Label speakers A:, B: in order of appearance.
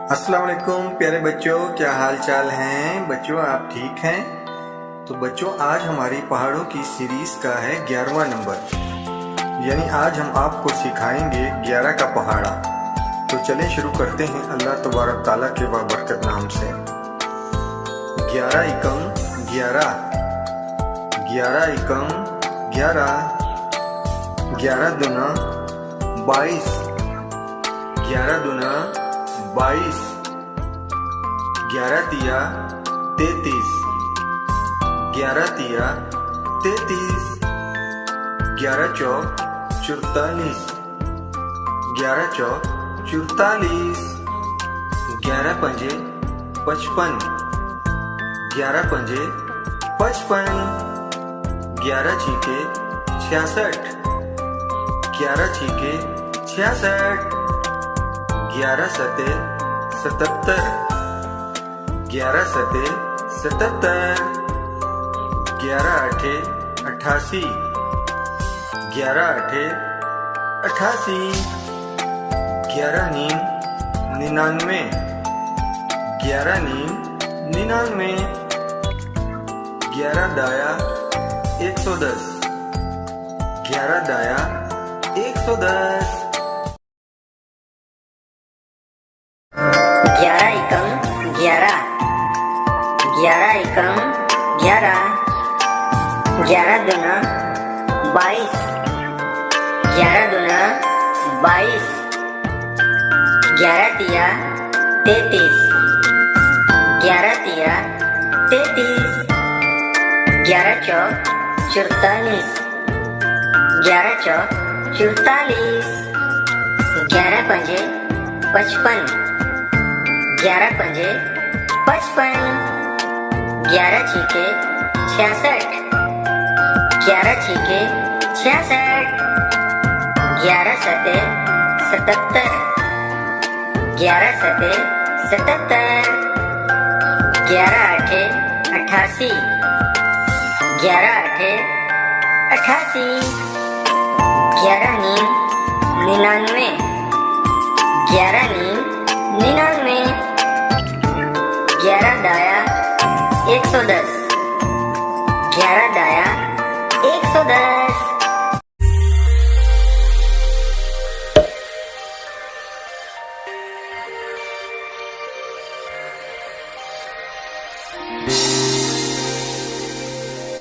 A: अस्सलाम वालेकुम प्यारे बच्चों, क्या हाल चाल हैं बच्चों? आप ठीक हैं? तो बच्चों, आज हमारी पहाड़ों की सीरीज का है 11वां नंबर। यानी आज हम आपको सिखाएंगे 11 का पहाड़ा। तो चलें शुरू करते हैं अल्लाह तबारक ताला के बाबरकत नाम से। 11 एकम 11, 11 एकम 11, 11 दूना 22, 11 दूना 22, 11 तिया 33, 11 तिया 33, 11 चौक 44, 11 चौक 44, 11 पंजे 55, 11 पंजे 55, 11 छीके 66, 11 छीके 66, 11 सते 77, 11 सते 77, 11 आठे 88, 11 आठे 88, 11 नीम 99, 11 नीम 99, 11 दाया 110, 11 दाया 110,
B: 11 एकम 11, 11 एकम 11, 11 दूना 22, 11 दूना 22, 11 तिया 33, 11 तिया 33, 11 चौक 44, 11 चौक 44, 11 पंजे 55, 11 पंजे 55, 11 छीके 66, 11 छीके 66, 11 सते 77, 11 सते 77, 11 आठे 88, 11 आठे 88, 11 नीम 99, 11 नीम 99, 11 दाया 110, 11 दाया 110,